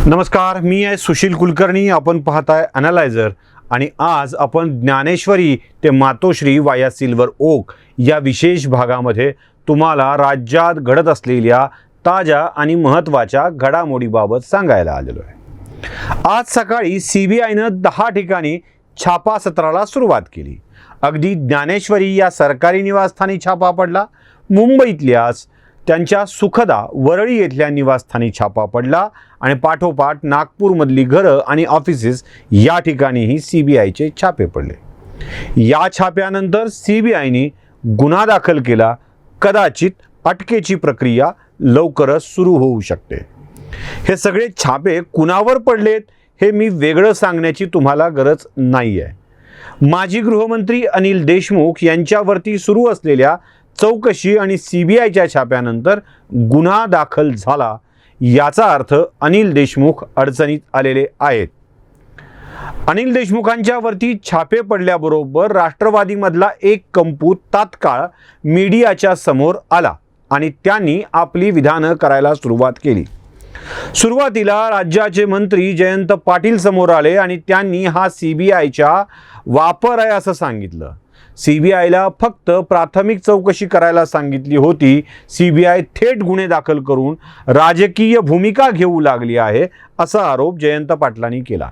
नमस्कार, मी आहे सुशील कुलकर्णी. आपण पाहताय अनालायझर आणि आज आपण ज्ञानेश्वरी ते मातोश्री वाया सिल्वर ओक या विशेष भागामध्ये तुम्हाला राज्यात घडत असलेल्या ताज्या आणि महत्त्वाच्या घडामोडीबाबत सांगायला आलेलो आहे. आज सकाळी CBIनं 10 ठिकाणी छापा सत्राला सुरुवात केली. अगदी ज्ञानेश्वरी या सरकारी निवासस्थानी छापा पडला. मुंबईतल्याच त्यांच्या सुखदा वरळी येथल्या निवासस्थानी छापा पडला आणि पाठोपाठ नागपूरमधली घरं आणि ऑफिसेस या ठिकाणीही CBIचे छापे पडले. या छाप्यानंतर CBIने गुन्हा दाखल केला. कदाचित अटकेची प्रक्रिया लवकरच सुरू होऊ शकते. हे सगळे छापे कुणावर पडलेत हे मी वेगळं सांगण्याची तुम्हाला गरज नाही आहे. माजी गृहमंत्री अनिल देशमुख यांच्यावरती सुरू असलेल्या चौकशी आणि CBIच्या छाप्यानंतर गुन्हा दाखल झाला, याचा अर्थ अनिल देशमुख अडचणीत आलेले आहेत. अनिल देशमुखांच्यावरती छापे पडल्याबरोबर राष्ट्रवादीमधला एक कंपूत तात्काळ मीडियाच्या समोर आला आणि त्यांनी आपली विधानं करायला सुरुवात केली. सुरुवातीला राज्याचे मंत्री जयंत पाटील समोर आले आणि त्यांनी हा CBIचा वापर आहे असं सांगितलं. CBIला फक्त प्राथमिक चौकशी करायला सांगितली होती. CBI थेट गुन्हे दाखल करून राजकीय भूमिका घेऊ लागली आहे असा आरोप जयंत पाटलांनी केला.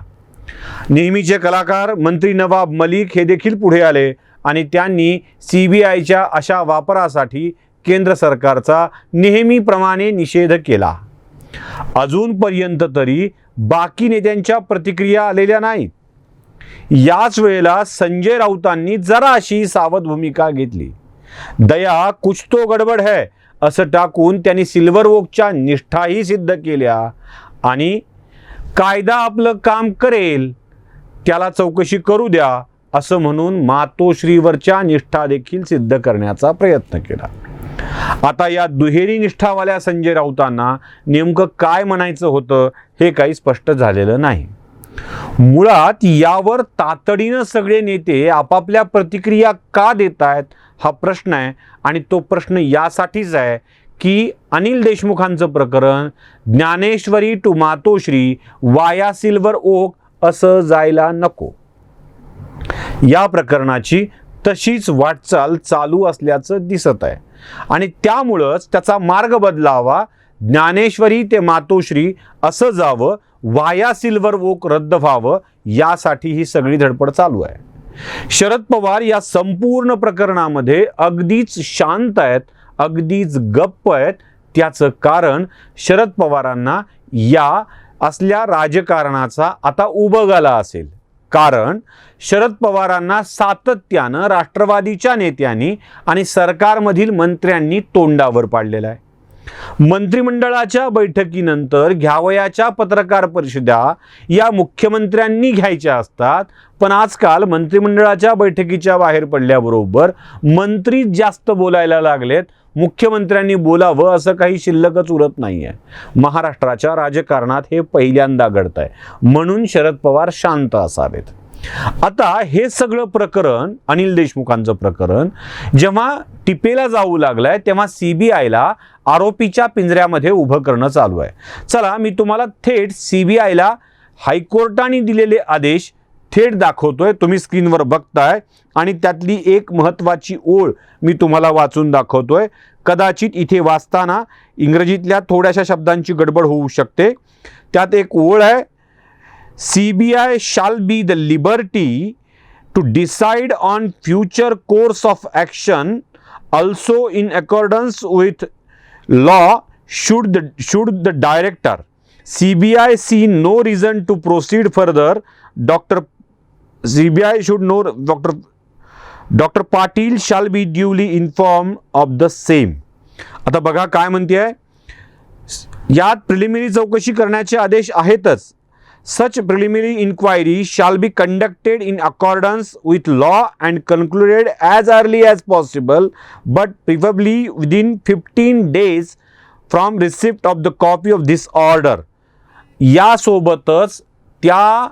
नेहमीचे कलाकार मंत्री नवाब मलिक हे देखील पुढे आले आणि त्यांनी CBIच्या अशा वापरासाठी केंद्र सरकारचा नेहमीप्रमाणे निषेध केला. अजूनपर्यंत तरी बाकी नेत्यांच्या प्रतिक्रिया आलेल्या नाहीत. याच वेळेला संजय राऊतांनी जरा अशी सावध भूमिका घेतली. दया कुछ तो गडबड है असं टाकून त्यांनी सिल्वर ओकच्या निष्ठाही सिद्ध केल्या आणि कायदा आपलं काम करेल, त्याला चौकशी करू द्या असं म्हणून मातोश्रीवरच्या निष्ठा देखील सिद्ध करण्याचा प्रयत्न केला. आता या दुहेरी निष्ठावाल्या संजय राऊतांना नेमकं काय म्हणायचं होतं हे काही स्पष्ट झालेलं नाही. मुळात यावर तातडीनं सगळे नेते आपापल्या प्रतिक्रिया का देत आहेत हा प्रश्न आहे आणि तो प्रश्न यासाठीच आहे की अनिल देशमुखांचं प्रकरण ज्ञानेश्वरी टू मातोश्री वाया सिल्वर ओक असं जायला नको. या प्रकरणाची तशीच वाटचाल चालू असल्याचं दिसत आहे आणि त्यामुळंच त्याचा मार्ग बदलावा, ज्ञानेश्वरी ते मातोश्री असं जावं, वाया सिल्वर ओक रद्द व्हावं, यासाठी ही सगळी धडपड चालू आहे. शरद पवार या संपूर्ण प्रकरणामध्ये अगदीच शांत आहेत, अगदीच गप्प आहेत. त्याचं कारण शरद पवारांना या असल्या राजकारणाचा आता उबग आला असेल. कारण शरद पवारांना सातत्यानं राष्ट्रवादीच्या नेत्यांनी आणि सरकारमधील मंत्र्यांनी तोंडावर पाडलेलं आहे. मंत्रिमंडळाच्या बैठकीनंतर घ्यावयाच्या पत्रकार परिषदा या मुख्यमंत्र्यांनी घ्यायच्या असतात, पण आजकाल मंत्रिमंडळाच्या बैठकीच्या बाहेर पडल्याबरोबर मंत्री जास्त बोलायला लागलेत. मुख्यमंत्र्यांनी बोलावं असं काही शिल्लकच उरत नाही आहे. महाराष्ट्राच्या राजकारणात हे पहिल्यांदा घडत आहे, म्हणून शरद पवार शांत असावेत. आता हे सगळं प्रकरण, अनिल देशमुखांचं प्रकरण जेव्हा टिपेला जाऊ लागलंय तेव्हा CBIला आरोपीच्या पिंजऱ्यामध्ये उभं करणं चालू आहे. चला मी तुम्हाला थेट CBIला हायकोर्टाने दिलेले आदेश थेट दाखवतोय. तुम्ही स्क्रीनवर बघताय आणि त्यातली एक महत्त्वाची ओळ मी तुम्हाला वाचून दाखवतोय. कदाचित इथे वाचताना इंग्रजीतल्या थोड्याशा शब्दांची गडबड होऊ शकते. त्यात एक ओळ आहे, CBI shall be the liberty to decide on future course of action also in accordance with law should the director CBI see no reason to proceed further. CBI should know Dr. Patil shall be duly informed of the same. आता बघा काय म्हणते, यात preliminary चौकशी करण्याचे आदेश आहेतच. Such preliminary inquiry shall be conducted in accordance with law and concluded as early as possible, but preferably within 15 days from receipt of the copy of this order. यासोबतच त्या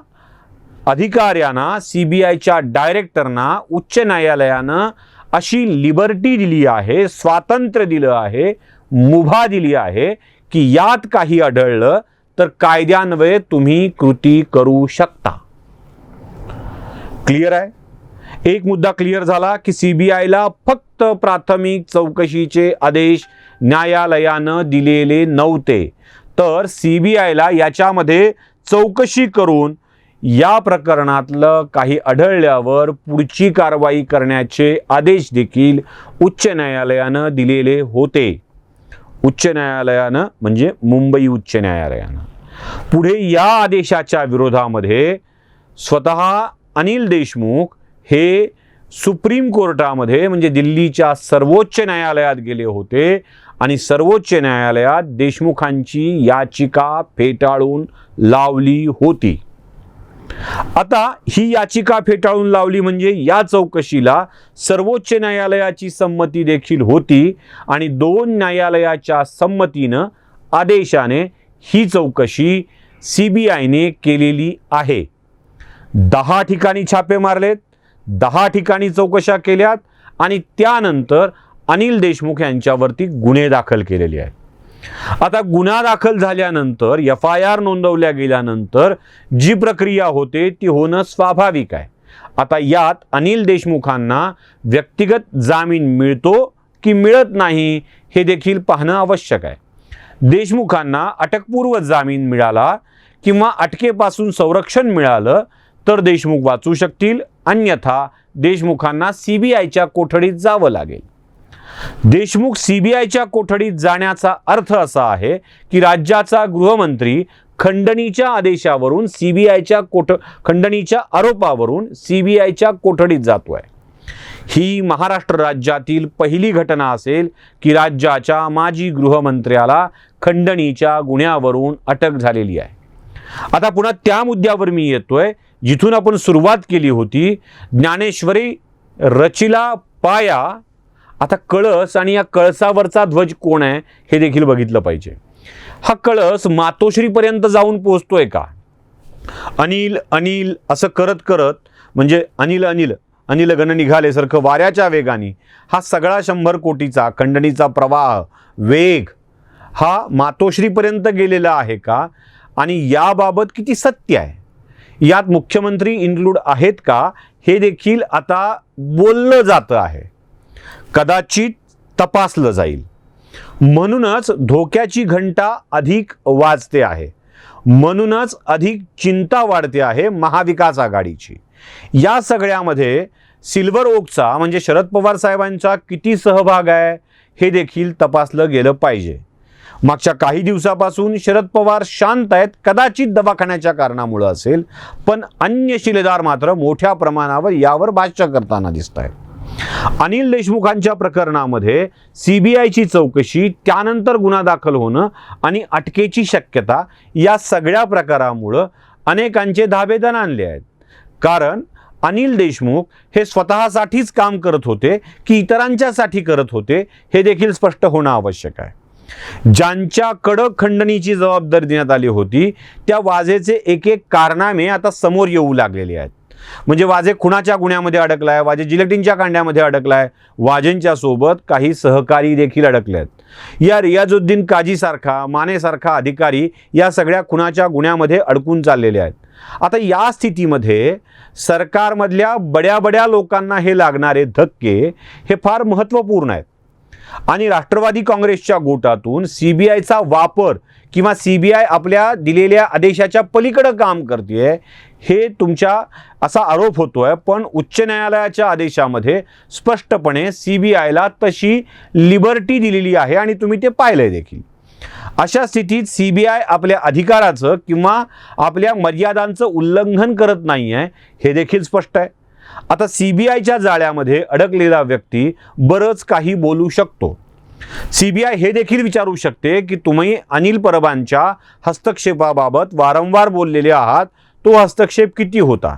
अधिकाऱ्यांना, CBIच्या डायरेक्टरना उच्च न्यायालयानं अशी लिबर्टी दिली आहे, स्वातंत्र्य दिलं आहे, मुभा दिली आहे की यात काही आढळलं तर कायद्यान्वये तुम्ही कृती करू शकता. क्लिअर आहे? एक मुद्दा क्लिअर झाला की सीबीआयला फक्त प्राथमिक चौकशीचे आदेश न्यायालयानं दिलेले नव्हते, तर सीबीआयला याच्यामध्ये चौकशी करून या प्रकरणातलं काही आढळल्यावर पुढची कारवाई करण्याचे आदेश देखील उच्च न्यायालयानं दिलेले होते. उच्च न्यायालयानं म्हणजे मुंबई उच्च न्यायालयानं. पुढे या आदेशाच्या विरोधामध्ये स्वतः अनिल देशमुख हे सुप्रीम कोर्टामध्ये म्हणजे दिल्लीच्या सर्वोच्च न्यायालयात गेले होते आणि सर्वोच्च न्यायालयात देशमुखांची याचिका फेटाळून लावली होती. आता ही याचिका फेटाळून लावली म्हणजे या चौकशीला सर्वोच्च न्यायालयाची संमती देखील होती आणि दोन न्यायालयाच्या संमतीनं आदेशाने ही चौकशी सीबीआयने केलेली आहे. 10 ठिकाणी छापे मारलेत, 10 ठिकाणी चौकशा केल्यात आणि त्यानंतर अनिल देशमुख यांच्यावरती गुन्हे दाखल केलेले आहेत. आता गुन्हा दाखल झाल्यानंतर FIR नोंदवल्या गेल्यानंतर जी प्रक्रिया होते ती होणं स्वाभाविक आहे. आता यात अनिल देशमुखांना व्यक्तिगत जामीन मिळतो की मिळत नाही हे देखील पाहणं आवश्यक आहे. देशमुखांना अटकपूर्व जामीन मिळाला किंवा अटकेपासून संरक्षण मिळालं तर देशमुख वाचू शकतील, अन्यथा देशमुखांना सीबीआयच्या कोठडीत जावं लागेल. देशमुख सीबीआयच्या कोठडीत जाण्याचा अर्थ असा आहे की राज्याचा गृहमंत्री खंडणीच्या आदेशावरून खंडणीच्या आरोपावरून सीबीआयच्या कोठडीत जातोय. ही महाराष्ट्र राज्यातील पहिली घटना असेल की राज्याच्या माजी गृहमंत्र्याला खंडणीच्या गुन्ह्यावरून अटक झालेली आहे. आता पुन्हा त्या मुद्द्यावर मी येतोय जिथून आपण सुरुवात केली होती. ज्ञानेश्वरी रचिला पाया. आता कळस आणि या कळसावरचा ध्वज कोण आहे हे देखील बघितलं पाहिजे. हा कळस मातोश्रीपर्यंत जाऊन पोहोचतोय का? अनिल अनिल असं करत करत म्हणजे अनिल अनिल अनिल गण निघाले सारखं वाऱ्याच्या वेगाने हा सगळा 100 कोटीचा खंडणीचा प्रवाह वेग हा मातोश्रीपर्यंत गेलेला आहे का? आणि याबाबत किती सत्य आहे, यात मुख्यमंत्री इन्क्लूड आहेत का, हे देखील आता बोललं जातं आहे. कदाचित तपासलं जाईल. म्हणूनच धोक्याची घंटा अधिक वाजते आहे. म्हणूनच अधिक चिंता वाढते आहे महाविकास आघाडीची. या सगळ्यामध्ये सिल्वर ओकचा म्हणजे शरद पवार साहेबांचा किती सहभाग आहे हे देखील तपासलं गेलं पाहिजे. मागच्या काही दिवसापासून शरद पवार शांत आहेत, कदाचित दवाखान्याच्या कारणामुळे असेल, पण अन्य शिलेदार मात्र मोठ्या प्रमाणावर यावर भाष्य करताना दिसत आहेत. अनिल देशमुखांच्या प्रकरणामध्ये सीबीआयची चौकशी, त्यानंतर गुन्हा दाखल होणं आणि अटकेची शक्यता या सगळ्या प्रकारामुळं अनेकांचे धाबे दणाणले आहेत. कारण अनिल देशमुख हे स्वतःसाठीच काम करत होते की इतरांच्यासाठी करत होते हे देखील स्पष्ट होणं आवश्यक आहे. ज्यांच्याकडं खंडणीची जबाबदारी देण्यात आली होती त्या वाजेचे एक एक कारनामे आता समोर येऊ लागलेले आहेत. म्हणजे वाजे खुनाच्या गुन्ह्यामध्ये अडकलाय, वाजे जिलेटिनच्या कांड्यामध्ये अडकलाय, वाजेंच्या सोबत काही सहकारी देखील अडकले आहेत. या रियाजुद्दीन काजी सारखा मानेसारखा अधिकारी या सगळ्या खुनाच्या गुन्ह्यामध्ये अडकून चाललेले आहेत. आता या स्थितीमध्ये सरकारमधल्या बड्या लोकांना हे लागणारे धक्के हे फार महत्त्वपूर्ण आहेत. आणि राष्ट्रवादी काँग्रेसच्या गोटातून सीबीआयचा वापर किंवा सीबीआय आपल्या दिलेल्या आदेशाच्या पलीकडे काम करते हे तुमच्या असा आरोप होतोय. पण उच्च न्यायालयाच्या आदेशामध्ये स्पष्टपणे सीबीआयला तशी लिबर्टी दिलेली आहे आणि तुम्ही ते पाहिलंय देखील. अशा स्थितीत सीबीआय आपल्या अधिकाराचं किंवा आपल्या मर्यादांचं उल्लंघन करत नाही आहे हे देखील स्पष्ट आहे. आता सीबीआयच्या जाळ्यामध्ये अडकलेला व्यक्ती बरंच काही बोलू शकतो. सीबीआय हे देखील विचारू शकते की तुम्ही अनिल परबांच्या हस्तक्षेपाबाबत वारंवार बोललेले आहात, तो हस्तक्षेप किती होता?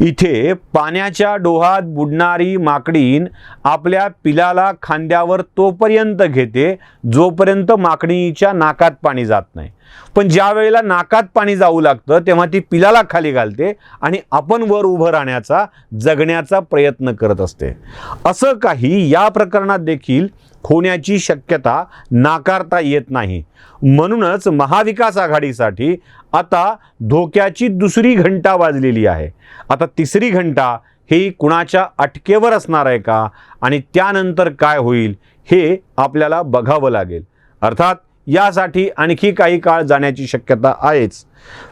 इथे पाण्याच्या डोहात बुडणारी माकडीन आपल्या पिलाला खांद्यावर तोपर्यंत घेते जोपर्यंत माकडीच्या नाकात पाणी जात नाही. पण ज्या वेळेला नाकात पाणी जाऊ लागतं तेव्हा ती पिलाला खाली घालते आणि आपण वर उभं राहण्याचा जगण्याचा प्रयत्न करत असते. असं काही या प्रकरणात देखील होण्याची शक्यता नाकारता येत नाही. म्हणूनच महाविकास आघाडीसाठी आता धोक्याची दुसरी घंटा वाजलेली आहे. आता तिसरी घंटा ही कुणाच्या अटकेवर असणार आहे का आणि त्यानंतर काय होईल हे आपल्याला बघावं लागेल. अर्थात यासाठी आणखी काही काळ जाण्याची शक्यता आहेच.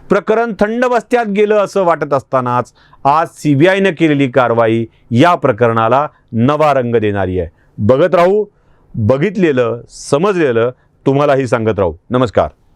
प्रकरण थंड बस्त्यात गेलं असं वाटत असतानाच आज CBIनं केलेली कारवाई या प्रकरणाला नवा रंग देणारी आहे. बघत राहू, बघितलेलं समजलेलं तुम्हालाही सांगत राहू. नमस्कार.